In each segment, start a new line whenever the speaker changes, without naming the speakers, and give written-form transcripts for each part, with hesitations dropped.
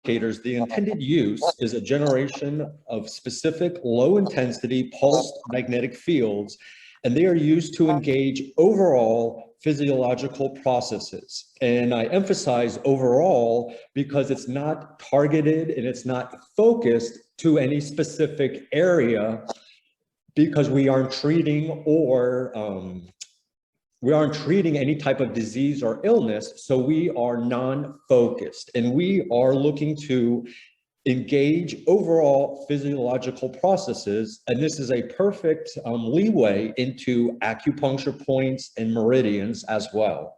applicators, the intended use is a generation of specific low-intensity pulsed magnetic fields, and they are used to engage overall physiological processes. And I emphasize overall because it's not targeted and it's not focused to any specific area, because we aren't treating any type of disease or illness, so we are non-focused, and we are looking to engage overall physiological processes, and this is a perfect leeway into acupuncture points and meridians as well.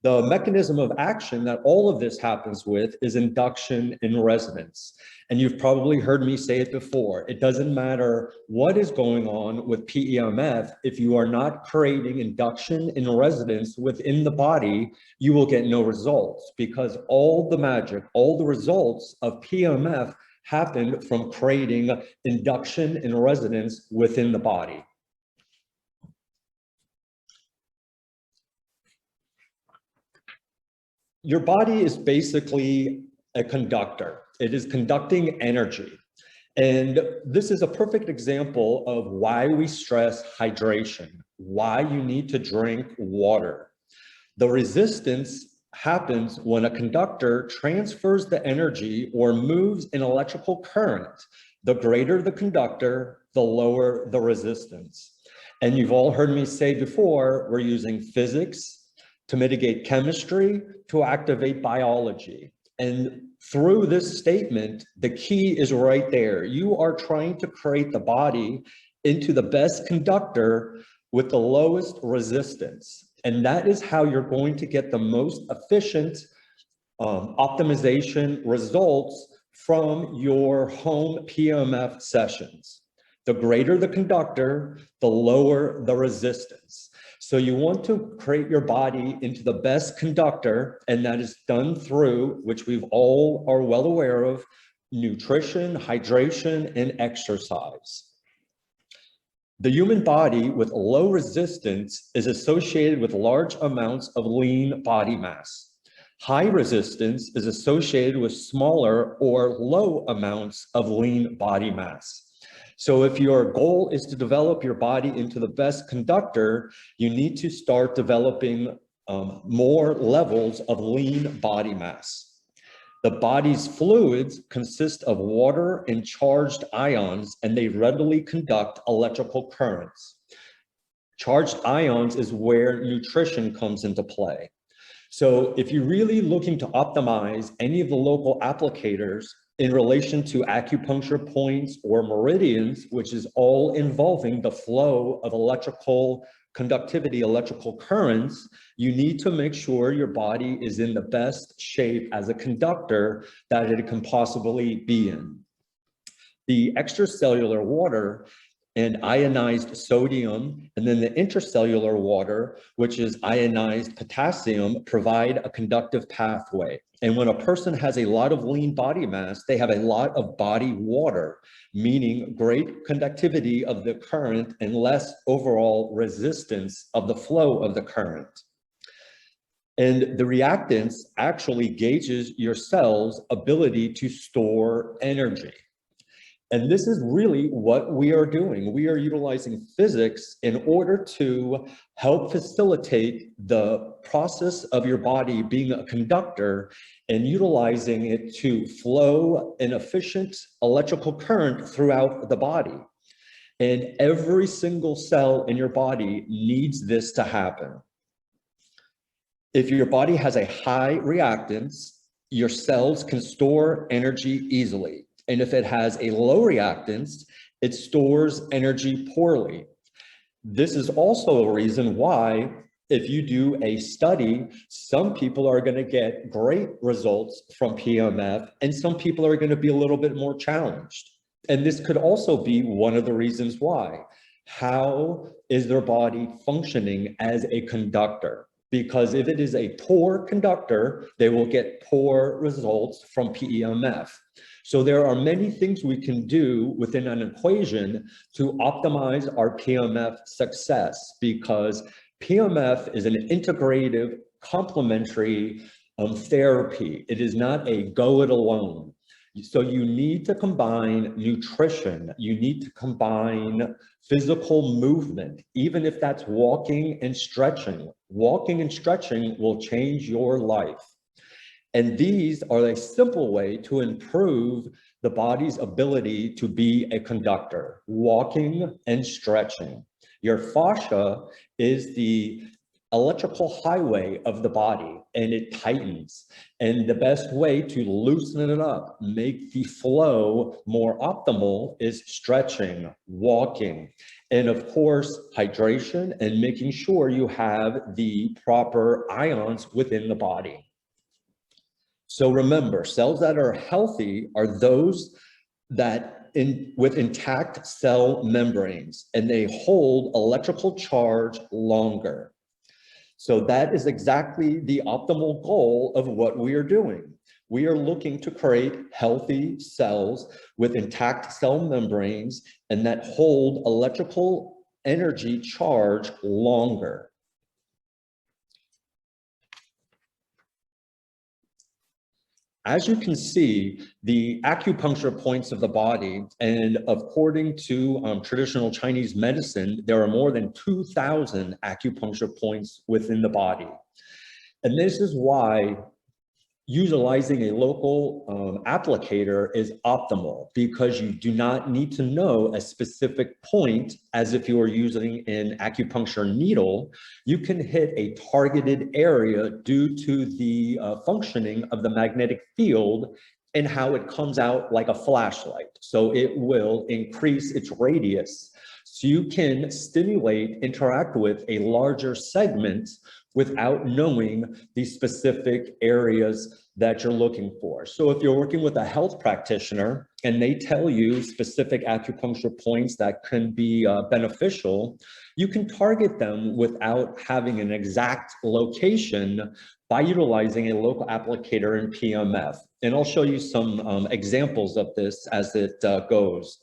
The mechanism of action that all of this happens with is induction and resonance. And you've probably heard me say it before. It doesn't matter what is going on with PEMF. If you are not creating induction and resonance within the body, you will get no results, because all the magic, all the results of PEMF happen from creating induction and resonance within the body. Your body is basically a conductor. It is conducting energy. And this is a perfect example of why we stress hydration, why you need to drink water. The resistance happens when a conductor transfers the energy or moves an electrical current. The greater the conductor, the lower the resistance. And you've all heard me say before, we're using physics to mitigate chemistry, to activate biology. And through this statement, the key is right there. You are trying to create the body into the best conductor with the lowest resistance. And that is how you're going to get the most efficient optimization results from your home PEMF sessions. The greater the conductor, the lower the resistance. So you want to create your body into the best conductor, and that is done through, which we've all are well aware of, nutrition, hydration, and exercise. The human body with low resistance is associated with large amounts of lean body mass. High resistance is associated with smaller or low amounts of lean body mass. So if your goal is to develop your body into the best conductor, you need to start developing more levels of lean body mass. The body's fluids consist of water and charged ions, and they readily conduct electrical currents. Charged ions is where nutrition comes into play. So if you're really looking to optimize any of the local applicators in relation to acupuncture points or meridians, which is all involving the flow of electrical conductivity, electrical currents, you need to make sure your body is in the best shape as a conductor that it can possibly be in. The extracellular water and ionized sodium, and then the intracellular water, which is ionized potassium, provide a conductive pathway. And when a person has a lot of lean body mass, they have a lot of body water, meaning great conductivity of the current and less overall resistance of the flow of the current. And the reactance actually gauges your cell's ability to store energy. And this is really what we are doing. We are utilizing physics in order to help facilitate the process of your body being a conductor and utilizing it to flow an efficient electrical current throughout the body. And every single cell in your body needs this to happen. If your body has a high reactance, your cells can store energy easily. And if it has a low reactance, it stores energy poorly. This is also a reason why, if you do a study, some people are going to get great results from PEMF, and some people are going to be a little bit more challenged. And this could also be one of the reasons why. How is their body functioning as a conductor? Because if it is a poor conductor, they will get poor results from PEMF. So there are many things we can do within an equation to optimize our PEMF success, because PEMF is an integrative, complementary therapy. It is not a go it alone. So you need to combine nutrition, you need to combine physical movement, even if that's walking and stretching. Walking and stretching will change your life. And these are a simple way to improve the body's ability to be a conductor, walking and stretching. Your fascia is the electrical highway of the body, and it tightens. And the best way to loosen it up, make the flow more optimal, is stretching, walking, and of course, hydration and making sure you have the proper ions within the body. So remember, cells that are healthy are those that with intact cell membranes, and they hold electrical charge longer. So that is exactly the optimal goal of what we are doing. We are looking to create healthy cells with intact cell membranes and that hold electrical energy charge longer. As you can see, the acupuncture points of the body, and according to traditional Chinese medicine, there are more than 2,000 acupuncture points within the body. And this is why utilizing a local applicator is optimal, because you do not need to know a specific point as if you were using an acupuncture needle. You can hit a targeted area due to the functioning of the magnetic field and how it comes out like a flashlight. So it will increase its radius. So you can stimulate, interact with a larger segment without knowing the specific areas that you're looking for. So if you're working with a health practitioner and they tell you specific acupuncture points that can be beneficial, you can target them without having an exact location by utilizing a local applicator in PMF. And I'll show you some examples of this as it goes.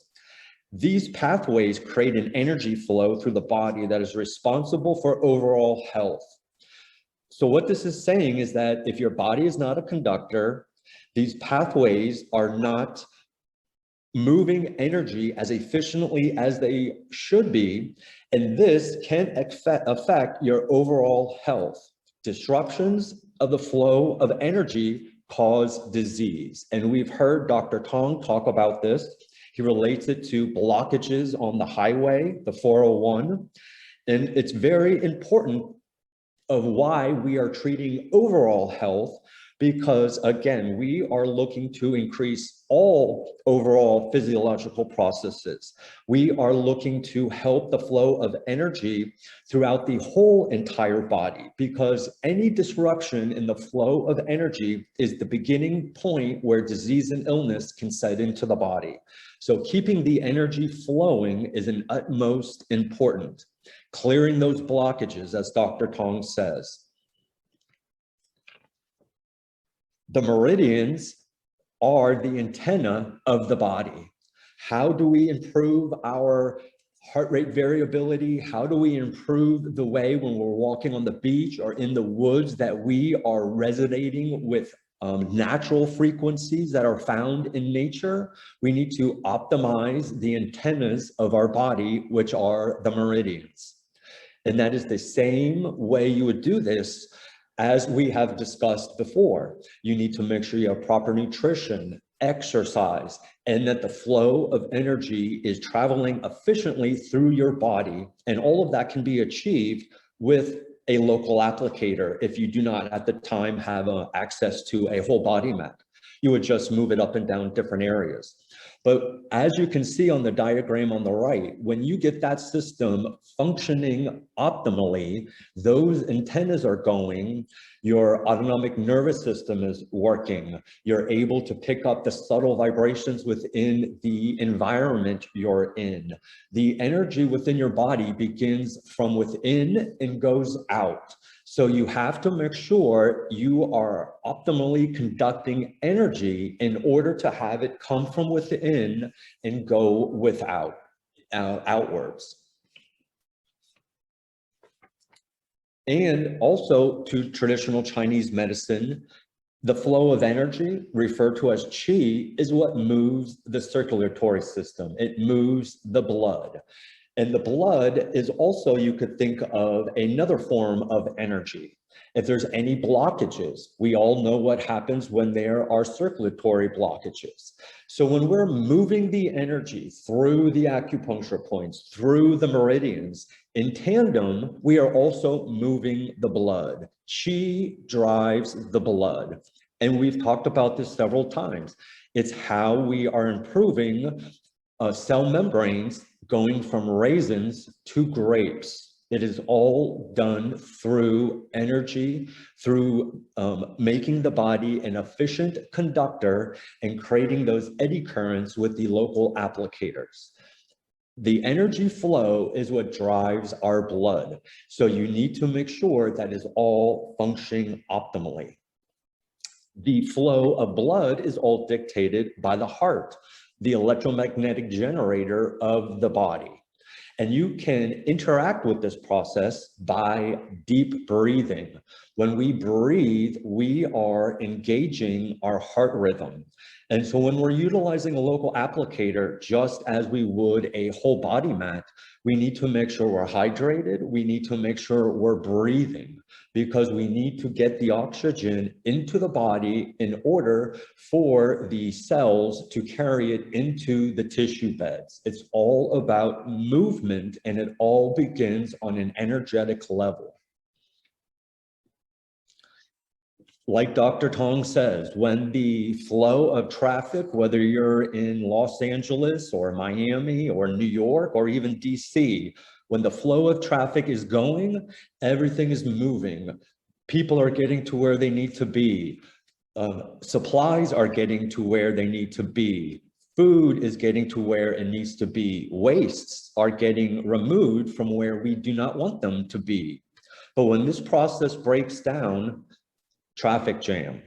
These pathways create an energy flow through the body that is responsible for overall health. So what this is saying is that if your body is not a conductor, these pathways are not moving energy as efficiently as they should be, and this can affect your overall health. Disruptions of the flow of energy cause disease, and we've heard Dr. Tong talk about this. He relates it to blockages on the highway, the 401, and it's very important of why we are treating overall health, because again, we are looking to increase all overall physiological processes. We are looking to help the flow of energy throughout the whole entire body, because any disruption in the flow of energy is the beginning point where disease and illness can set into the body. So keeping the energy flowing is an utmost important. Clearing those blockages, as Dr. Tong says. The meridians are the antenna of the body. How do we improve our heart rate variability? How do we improve the way when we're walking on the beach or in the woods that we are resonating with natural frequencies that are found in nature? We need to optimize the antennas of our body, which are the meridians. And that is the same way you would do this as we have discussed before. You need to make sure you have proper nutrition, exercise, and that the flow of energy is traveling efficiently through your body. And all of that can be achieved with a local applicator if you do not at the time have access to a whole body mat. You would just move it up and down different areas. But as you can see on the diagram on the right, when you get that system functioning optimally, those antennas are going, your autonomic nervous system is working, you're able to pick up the subtle vibrations within the environment you're in. The energy within your body begins from within and goes out. So you have to make sure you are optimally conducting energy in order to have it come from within and go without, outwards. And also to traditional Chinese medicine, The flow of energy, referred to as chi, is what moves the circulatory system. It moves the blood. And the blood is also, you could think of another form of energy. If there's any blockages, we all know what happens when there are circulatory blockages. So when we're moving the energy through the acupuncture points, through the meridians, in tandem, we are also moving the blood. Qi drives the blood. And we've talked about this several times. It's how we are improving cell membranes going from raisins to grapes. It is all done through energy, through making the body an efficient conductor and creating those eddy currents with the local applicators. The energy flow is what drives our blood. So you need to make sure that is all functioning optimally. The flow of blood is all dictated by the heart, the electromagnetic generator of the body. And you can interact with this process by deep breathing. When we breathe, we are engaging our heart rhythm. And so when we're utilizing a local applicator, just as we would a whole body mat, we need to make sure we're hydrated. We need to make sure we're breathing, because we need to get the oxygen into the body in order for the cells to carry it into the tissue beds. It's all about movement, and it all begins on an energetic level. Like Dr. Tong says, when the flow of traffic, whether you're in Los Angeles or Miami or New York or even DC, when the flow of traffic is going, everything is moving. People are getting to where they need to be. Supplies are getting to where they need to be. Food is getting to where it needs to be. Wastes are getting removed from where we do not want them to be. But when this process breaks down, traffic jam,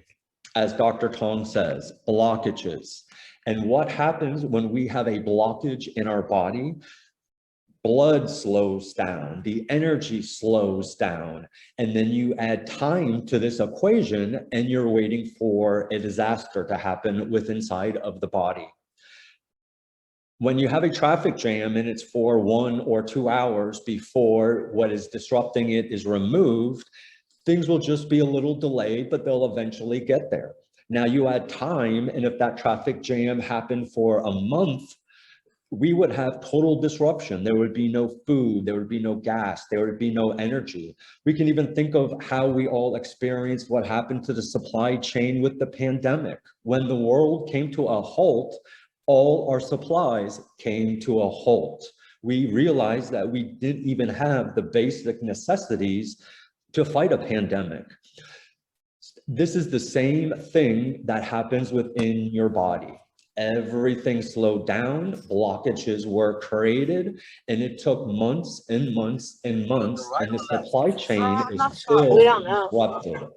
as Dr. Tong says, blockages. And what happens when we have a blockage in our body? Blood slows down, the energy slows down, and then you add time to this equation and you're waiting for a disaster to happen within inside of the body. When you have a traffic jam and it's for 1 or 2 hours before what is disrupting it is removed, things will just be a little delayed, but they'll eventually get there. Now you add time, and if that traffic jam happened for a month, we would have total disruption. There would be no food, there would be no gas, there would be no energy. We can even think of how we all experienced what happened to the supply chain with the pandemic. When the world came to a halt, all our supplies came to a halt. We realized that we didn't even have the basic necessities to fight a pandemic. This is the same thing that happens within your body. Everything slowed down, blockages were created, and it took months and months and months, and the supply chain is still disrupted.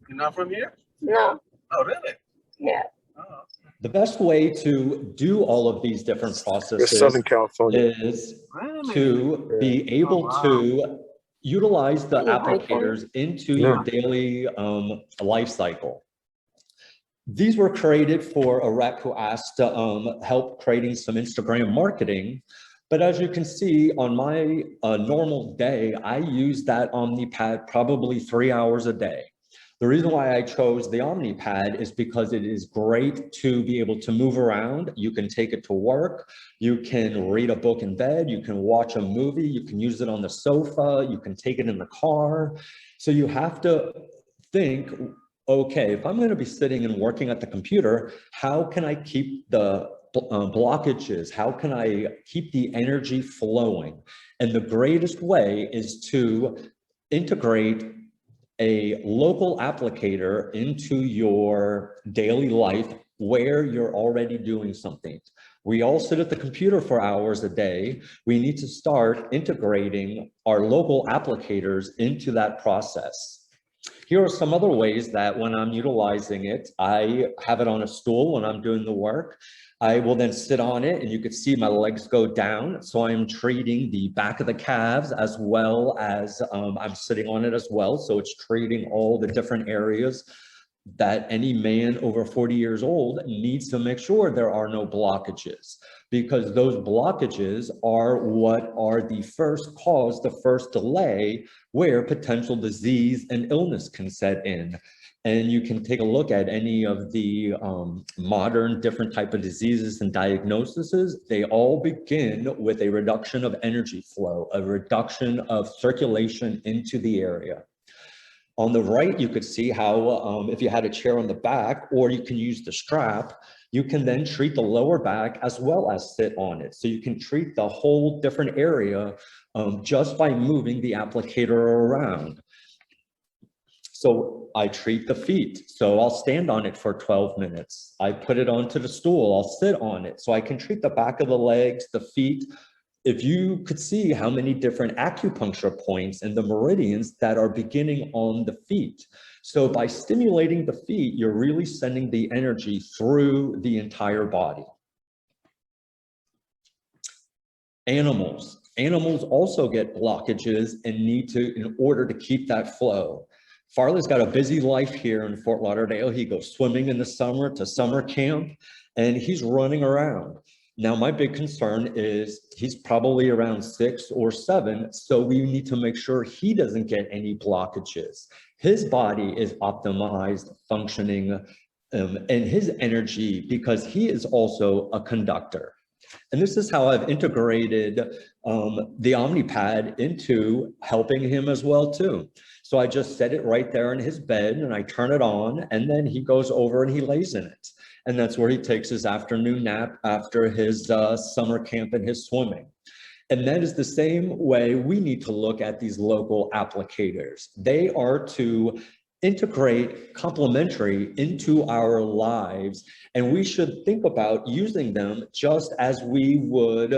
You're not from here?
No.
Oh, really?
Yeah.
Oh.
The best way to do all of these different processes
Southern California
is
Really?
to be able to utilize the applicators into your daily life cycle. These were created for a rep who asked to help creating some Instagram marketing. But as you can see on my normal day, I use that OmniPad probably 3 hours a day. The reason why I chose the OmniPad is because it is great to be able to move around. You can take it to work, you can read a book in bed, you can watch a movie, you can use it on the sofa, you can take it in the car. So you have to think, okay, if I'm going to be sitting and working at the computer, how can I keep the blockages? How can I keep the energy flowing? And the greatest way is to integrate a local applicator into your daily life where you're already doing something. We all sit at the computer for hours a day. We need to start integrating our local applicators into that process. Here are some other ways that when I'm utilizing it, I have it on a stool when I'm doing the work. I will then sit on it and you can see my legs go down. So I'm treating the back of the calves as well as I'm sitting on it as well. So it's treating all the different areas that any man over 40 years old needs to make sure there are no blockages, because those blockages are what are the first cause, the first delay where potential disease and illness can set in. And you can take a look at any of the modern different type of diseases and diagnoses. They all begin with a reduction of energy flow, a reduction of circulation into the area. On the right, you could see how if you had a chair on the back, or you can use the strap, you can then treat the lower back as well as sit on it. So you can treat the whole different area just by moving the applicator around. So I treat the feet. So I'll stand on it for 12 minutes. I put it onto the stool, I'll sit on it. So I can treat the back of the legs, the feet. If you could see how many different acupuncture points and the meridians that are beginning on the feet. So by stimulating the feet, you're really sending the energy through the entire body. Animals also get blockages and need to, in order to keep that flow. Farley's got a busy life here in Fort Lauderdale. He goes swimming in the summer to summer camp, and he's running around. Now, my big concern is he's probably around 6 or 7, so we need to make sure he doesn't get any blockages. His body is optimized, functioning, and his energy, because he is also a conductor. And this is how I've integrated the Omnipad into helping him as well too. So I just set it right there in his bed and I turn it on, and then he goes over and he lays in it. And that's where he takes his afternoon nap after his summer camp and his swimming. And that is the same way we need to look at these local applicators. They are to integrate complementary into our lives, and we should think about using them just as we would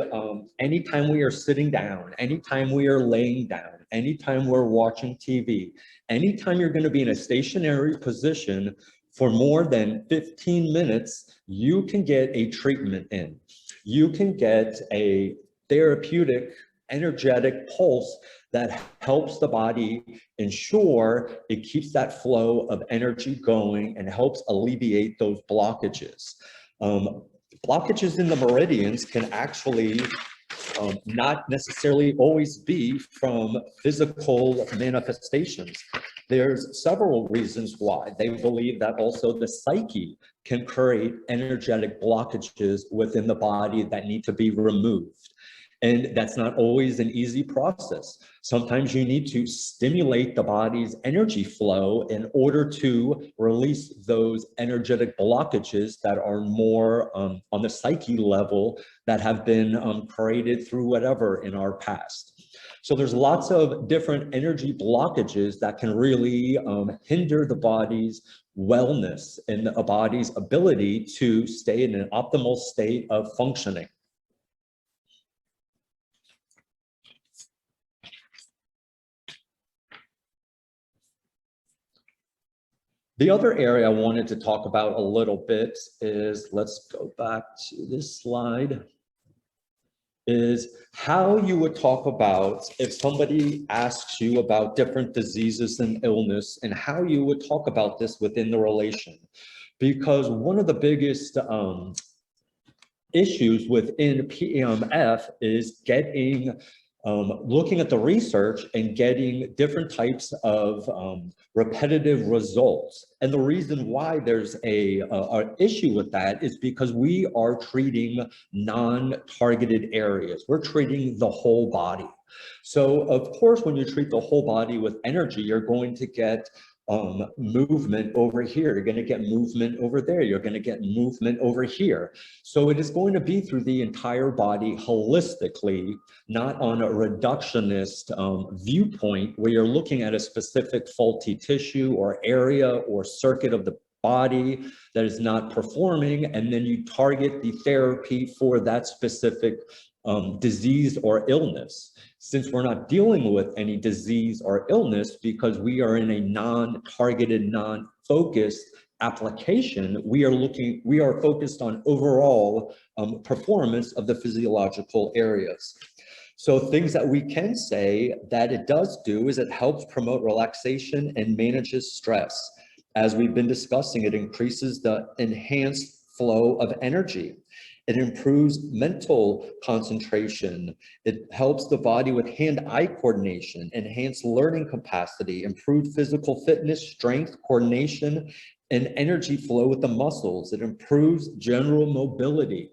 anytime we are sitting down, anytime we are laying down, anytime we're watching TV, anytime you're going to be in a stationary position for more than 15 minutes, you can get a treatment in. You can get a therapeutic, energetic pulse that helps the body ensure it keeps that flow of energy going and helps alleviate those blockages. Blockages in the meridians can actually not necessarily always be from physical manifestations. There's several reasons why. They believe that also the psyche can create energetic blockages within the body that need to be removed. And that's not always an easy process. Sometimes you need to stimulate the body's energy flow in order to release those energetic blockages that are more on the psyche level that have been created through whatever in our past. So there's lots of different energy blockages that can really hinder the body's wellness and a body's ability to stay in an optimal state of functioning. The other area I wanted to talk about a little bit is, let's go back to this slide, is how you would talk about if somebody asks you about different diseases and illness, and how you would talk about this within the relation. Because one of the biggest issues within PEMF is getting looking at the research and getting different types of repetitive results. And the reason why there's an issue with that is because we are treating non-targeted areas. We're treating the whole body. So of course, when you treat the whole body with energy, you're going to get movement over here, you're going to get movement over there, you're going to get movement over here. So it is going to be through the entire body holistically, not on a reductionist viewpoint where you're looking at a specific faulty tissue or area or circuit of the body that is not performing, and then you target the therapy for that specific disease or illness. Since we're not dealing with any disease or illness because we are in a non-targeted, non-focused application, we are focused on overall performance of the physiological areas. So things that we can say that it does do is it helps promote relaxation and manages stress. As we've been discussing, it increases the enhanced flow of energy. It improves mental concentration. It helps the body with hand-eye coordination, enhanced learning capacity, improved physical fitness, strength, coordination, and energy flow with the muscles. It improves general mobility.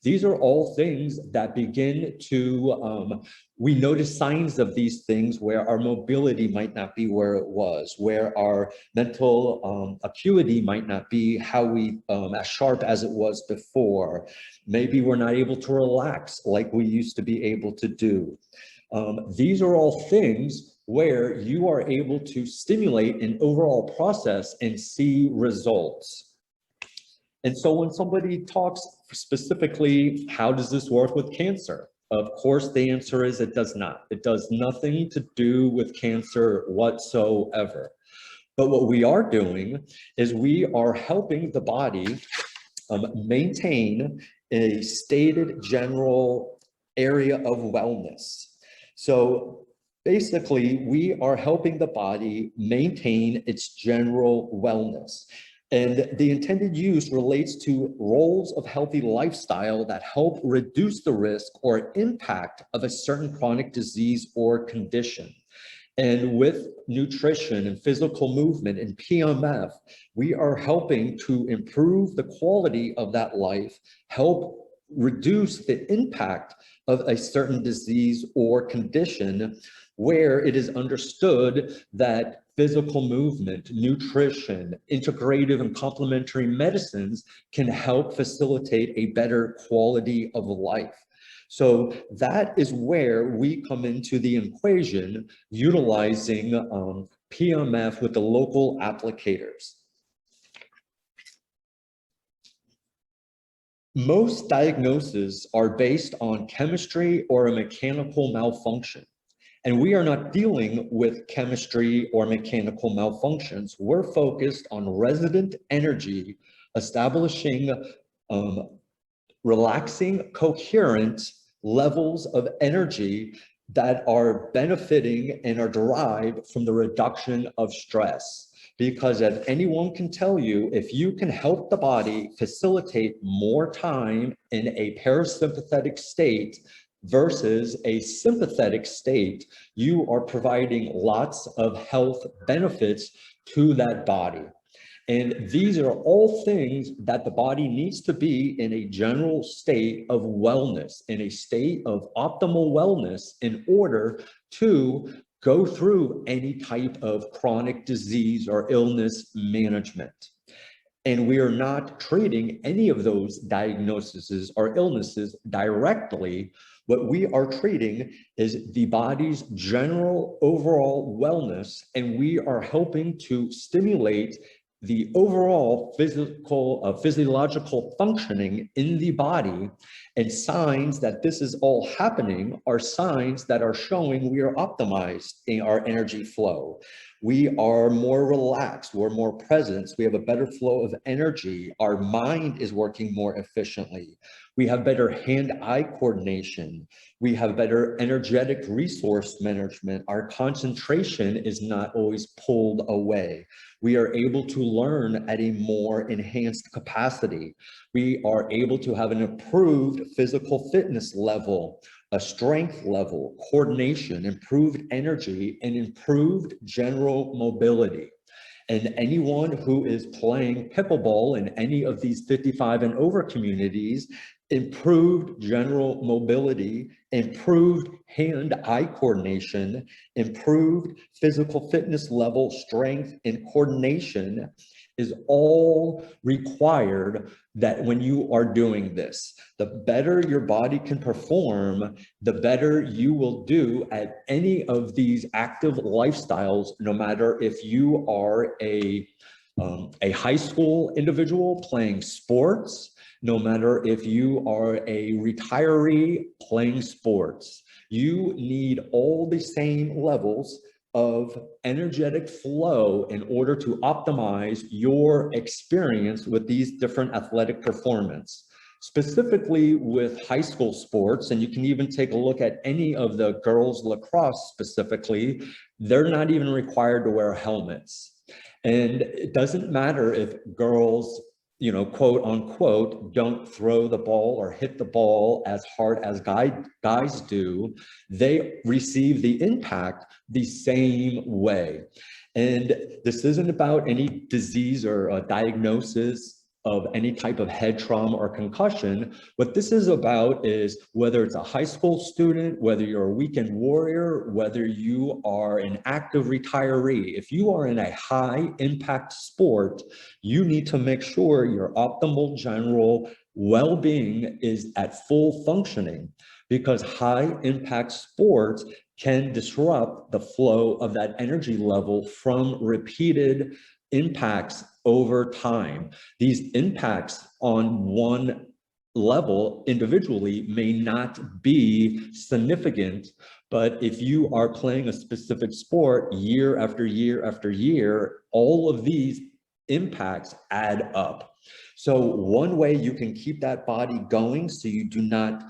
These are all things that begin to, we notice signs of these things where our mobility might not be where it was, where our mental acuity might not be as sharp as it was before. Maybe we're not able to relax like we used to be able to do. These are all things where you are able to stimulate an overall process and see results. And so when somebody talks specifically, how does this work with cancer? Of course, the answer is it does not. It does nothing to do with cancer whatsoever. But what we are doing is we are helping the body maintain a stated general area of wellness. So basically, we are helping the body maintain its general wellness. And the intended use relates to roles of healthy lifestyle that help reduce the risk or impact of a certain chronic disease or condition. And with nutrition and physical movement and PMF, we are helping to improve the quality of that life, help reduce the impact of a certain disease or condition where it is understood that physical movement, nutrition, integrative and complementary medicines can help facilitate a better quality of life. So that is where we come into the equation utilizing PMF with the local applicators. Most diagnoses are based on chemistry or a mechanical malfunction. And we are not dealing with chemistry or mechanical malfunctions. We're focused on resident energy, establishing relaxing, coherent levels of energy that are benefiting and are derived from the reduction of stress. Because as anyone can tell you, if you can help the body facilitate more time in a parasympathetic state versus a sympathetic state, you are providing lots of health benefits to that body. And these are all things that the body needs to be in a general state of wellness, in a state of optimal wellness in order to go through any type of chronic disease or illness management. And we are not treating any of those diagnoses or illnesses directly. What we are treating is the body's general overall wellness, and we are helping to stimulate the overall physiological functioning in the body. And signs that this is all happening are signs that are showing we are optimized in our energy flow. We are more relaxed, we're more present, we have a better flow of energy, our mind is working more efficiently, we have better hand-eye coordination, we have better energetic resource management, our concentration is not always pulled away. We are able to learn at a more enhanced capacity. We are able to have an improved physical fitness level, a strength level, coordination, improved energy, and improved general mobility. And anyone who is playing pickleball in any of these 55 and over communities, improved general mobility, improved hand-eye coordination, improved physical fitness level, strength, and coordination is all required that when you are doing this. The better your body can perform, the better you will do at any of these active lifestyles, no matter if you are a high school individual playing sports, No matter if you are a retiree playing sports, you need all the same levels of energetic flow in order to optimize your experience with these different athletic performance. Specifically with high school sports, and you can even take a look at any of the girls lacrosse specifically, they're not even required to wear helmets. And it doesn't matter if girls, quote unquote, don't throw the ball or hit the ball as hard as guys do, they receive the impact the same way. And this isn't about any disease or a diagnosis of any type of head trauma or concussion. What this is about is whether it's a high school student, whether you're a weekend warrior, whether you are an active retiree, if you are in a high impact sport, you need to make sure your optimal general well-being is at full functioning, because high impact sports can disrupt the flow of that energy level from repeated impacts over time. These impacts on one level individually may not be significant, but if you are playing a specific sport year after year after year, all of these impacts add up. So one way you can keep that body going so you do not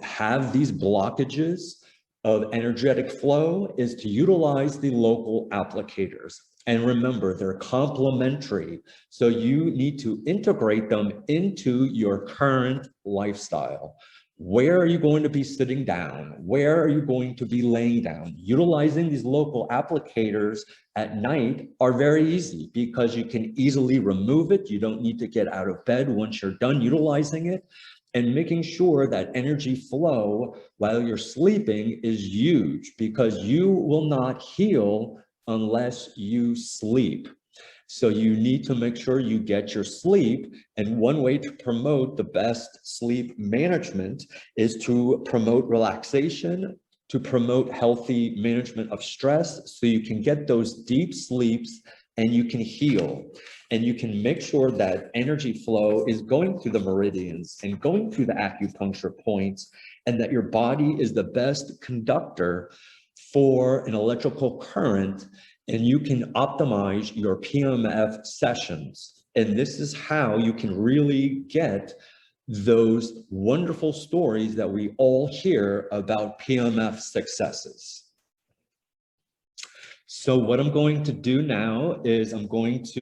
have these blockages of energetic flow is to utilize the local applicators. And remember, they're complementary. So you need to integrate them into your current lifestyle. Where are you going to be sitting down? Where are you going to be laying down? Utilizing these local applicators at night are very easy because you can easily remove it. You don't need to get out of bed once you're done utilizing it. And making sure that energy flow while you're sleeping is huge, because you will not heal unless you sleep. So you need to make sure you get your sleep. And one way to promote the best sleep management is to promote relaxation, to promote healthy management of stress, so you can get those deep sleeps and you can heal. And you can make sure that energy flow is going through the meridians and going through the acupuncture points, and that your body is the best conductor for an electrical current, and you can optimize your PMF sessions. And this is how you can really get those wonderful stories that we all hear about PMF successes. So what I'm going to do now is I'm going to